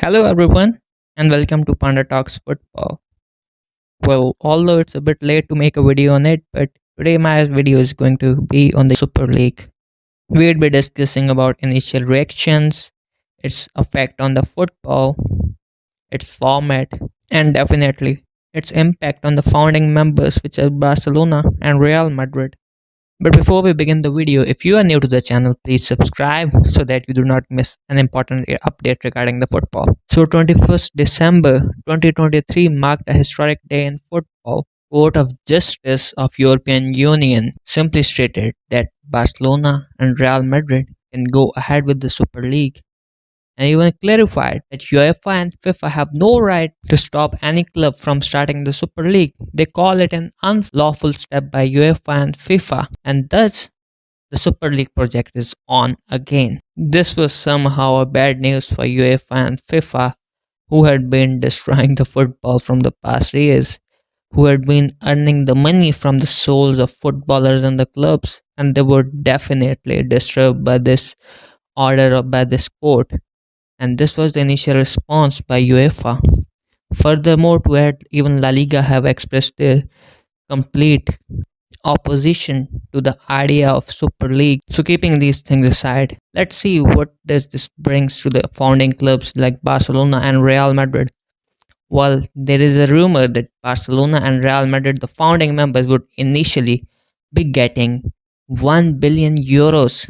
Hello everyone and welcome to Panda Talks Football. Well, although it's a bit late to make a video on it, but today my video is going to be on the Super League. We'll be discussing about initial reactions, its effect on the football, its format, and definitely its impact on the founding members which are Barcelona and Real Madrid. But before we begin the video, if you are new to the channel, please subscribe so that you do not miss an important update regarding the football. So 21st December 2023 marked a historic day in football. Court of Justice of European Union simply stated that Barcelona and Real Madrid can go ahead with the Super League and even clarified that UEFA and FIFA have no right to stop any club from starting the Super League. They call it an unlawful step by UEFA and FIFA, and thus the Super League project is on again. This was somehow a bad news for UEFA and FIFA, who had been destroying the football from the past years, who had been earning the money from the souls of footballers and the clubs, and they were definitely disturbed by this order or by this court, and this was the initial response by UEFA. Furthermore, to add, even La Liga have expressed their complete opposition to the idea of Super League. So keeping these things aside, let's see what does this brings to the founding clubs like Barcelona and Real Madrid. Well, there is a rumor that Barcelona and Real Madrid, the founding members, would initially be getting 1 billion euros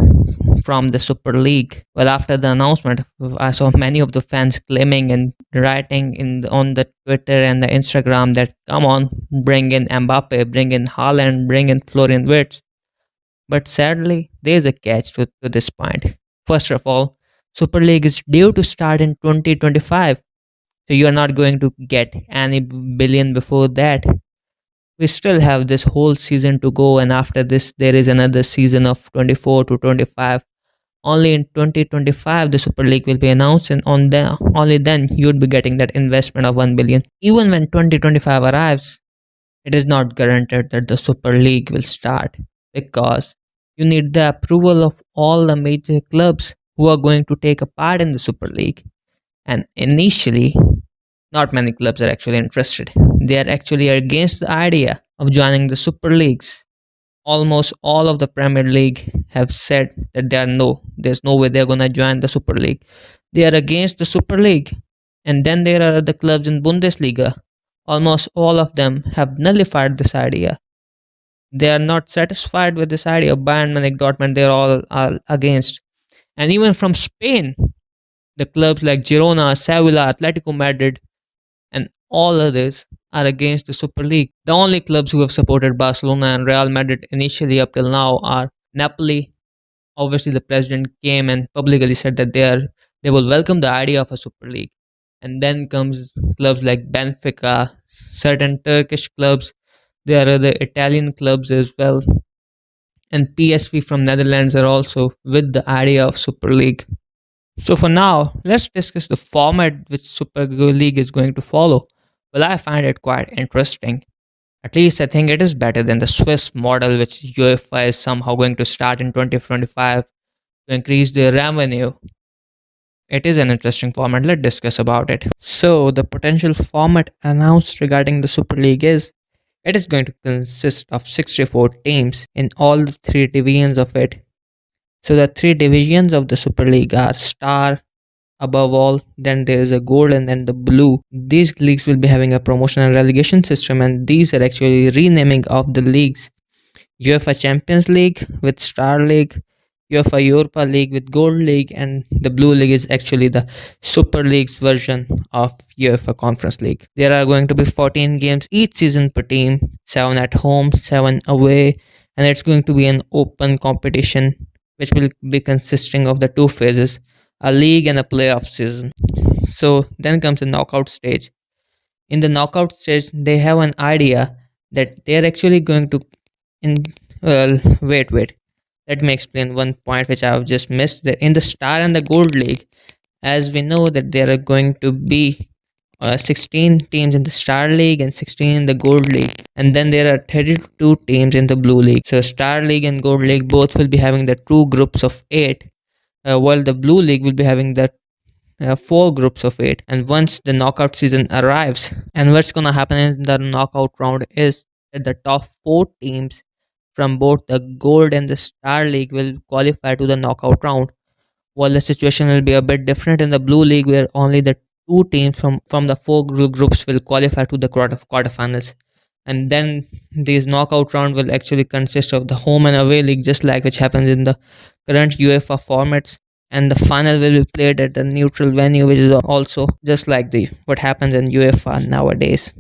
from the Super League. Well, after the announcement, I saw many of the fans claiming and writing on the Twitter and the Instagram that come on, bring in Mbappe, bring in Haaland, bring in Florian Wirtz. But sadly, there is a catch to this point. First of all, Super League is due to start in 2025. So you are not going to get any billion before that. We still have this whole season to go, and after this, there is another season of 24 to 25. Only in 2025 the Super League will be announced, and only then you'd be getting that investment of 1 billion. Even when 2025 arrives, it is not guaranteed that the Super League will start, because you need the approval of all the major clubs who are going to take a part in the Super League. And initially, not many clubs are actually interested. They are actually against the idea of joining the Super Leagues. Almost all of the Premier League have said that there's no way they're gonna join the Super League. They are against the Super League. And then there are the clubs in Bundesliga. Almost all of them have nullified this idea. They are not satisfied with this idea. Bayern Munich, Dortmund, they're all are against. And even from Spain, the clubs like Girona, Sevilla, Atletico Madrid, and all others are against the Super League. The only clubs who have supported Barcelona and Real Madrid initially up till now are Napoli. Obviously, the president came and publicly said that they will welcome the idea of a Super League. And then comes clubs like Benfica, certain Turkish clubs. There are other Italian clubs as well. And PSV from Netherlands are also with the idea of Super League. So for now, let's discuss the format which Super League is going to follow. Well, I find it quite interesting. At least I think it is better than the Swiss model which UEFA is somehow going to start in 2025 to increase their revenue. It is an interesting format. Let's discuss about it. So the potential format announced regarding the Super League is it is going to consist of 64 teams in all the three divisions of it. So the three divisions of the Super League are Star, above all, then there is a Gold, and then the Blue. These leagues will be having a promotion and relegation system, and these are actually renaming of the leagues. UEFA Champions League with Star League, UEFA Europa League with Gold League, and the Blue League is actually the Super League's version of UEFA Conference League. There are going to be 14 games each season per team, 7 at home, 7 away, and it's going to be an open competition which will be consisting of the two phases, a league and a playoff season. So then comes the knockout stage. In the knockout stage, they have an idea that they're actually going to in well wait. Let me explain one point which I have just missed. That in the Star and the Gold League, as we know that there are going to be 16 teams in the Star League and 16 in the Gold League, and then there are 32 teams in the Blue League. So Star League and Gold League both will be having the two groups of 8, while the Blue League will be having the four groups of eight. And once the knockout season arrives, and what's gonna happen in the knockout round is that the top four teams from both the Gold and the Star League will qualify to the knockout round, while the situation will be a bit different in the Blue League, where only the two teams from the four groups will qualify to the quarterfinals. And then these knockout round will actually consist of the home and away league, just like which happens in the current UEFA formats. And the final will be played at a neutral venue, which is also just like the what happens in UEFA nowadays.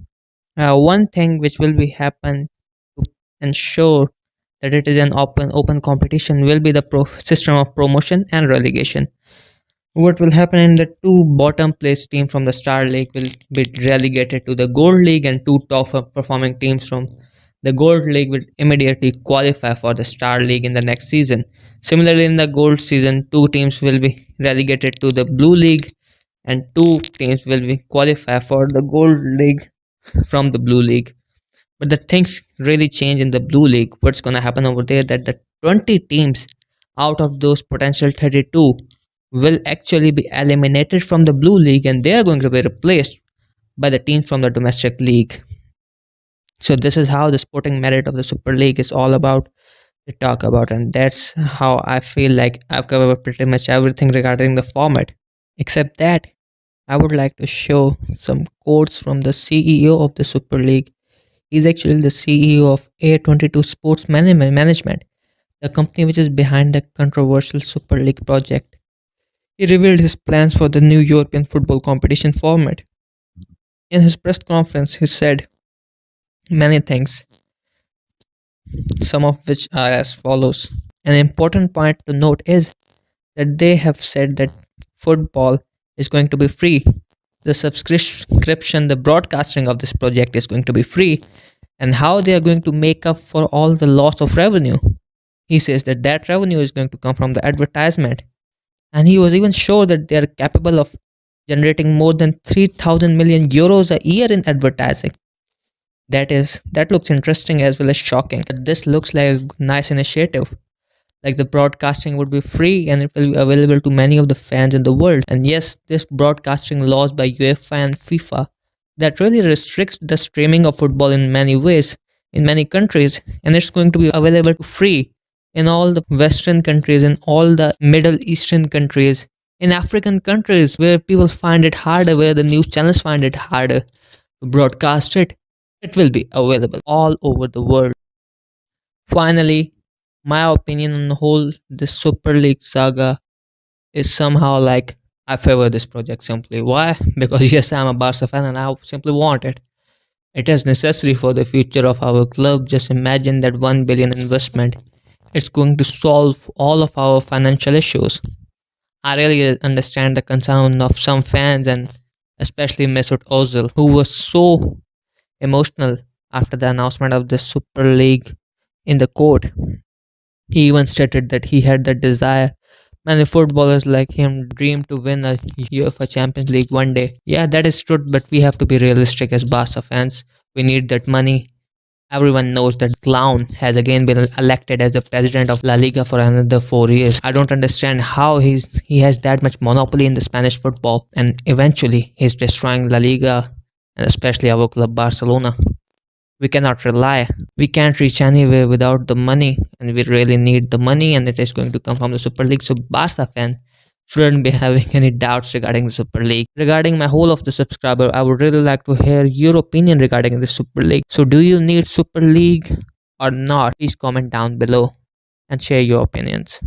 One thing which will be happen to ensure that it is an open competition will be the system of promotion and relegation. What will happen in the two bottom place team from the Star League will be relegated to the Gold League, and two top performing teams from the Gold League will immediately qualify for the Star League in the next season. Similarly, in the Gold season, two teams will be relegated to the Blue League, and two teams will be qualify for the Gold League from the Blue League. But the things really change in the Blue League. What's gonna happen over there that the 20 teams out of those potential 32 will actually be eliminated from the Blue League, and they are going to be replaced by the teams from the domestic league. So this is how the sporting merit of the Super League is all about to talk about, and that's how I feel like I've covered pretty much everything regarding the format. Except that I would like to show some quotes from the CEO of the Super League. He's actually the CEO of A22 Sports Management, the company which is behind the controversial Super League project. He revealed his plans for the new European football competition format. In his press conference, he said many things, some of which are as follows. An important point to note is that they have said that football is going to be free. The subscription, the broadcasting of this project is going to be free, and how they are going to make up for all the loss of revenue. He says that that revenue is going to come from the advertisement, and he was even sure that they are capable of generating more than 3,000 million euros a year in advertising. That looks interesting as well as shocking. This looks like a nice initiative. Like the broadcasting would be free and it will be available to many of the fans in the world. And yes, this broadcasting laws by UEFA and FIFA that really restricts the streaming of football in many ways, in many countries, and it's going to be available free in all the Western countries, in all the Middle Eastern countries, in African countries where people find it harder, where the news channels find it harder to broadcast it. It will be available all over the world. Finally, my opinion on the whole this Super League saga is somehow like I favor this project simply. Why? Because yes, I'm a Barca fan and I simply want it. It is necessary for the future of our club. Just imagine that 1 billion investment. It's going to solve all of our financial issues. I really understand the concern of some fans and especially Mesut Ozil, who was so emotional after the announcement of the Super League in the court. He even stated that he had the desire. Many footballers like him dream to win a UEFA Champions League one day. Yeah, that is true, but we have to be realistic as Barca fans. We need that money. Everyone knows that clown has again been elected as the president of La Liga for another 4 years. I don't understand how he has that much monopoly in the Spanish football, and eventually he's destroying La Liga and especially our club Barcelona. We cannot rely. We can't reach anywhere without the money, and we really need the money, and it is going to come from the Super League. So Barca fan shouldn't be having any doubts regarding the Super League. Regarding my whole of the subscriber, I would really like to hear your opinion regarding the Super League. So do you need Super League or not? Please comment down below and share your opinions.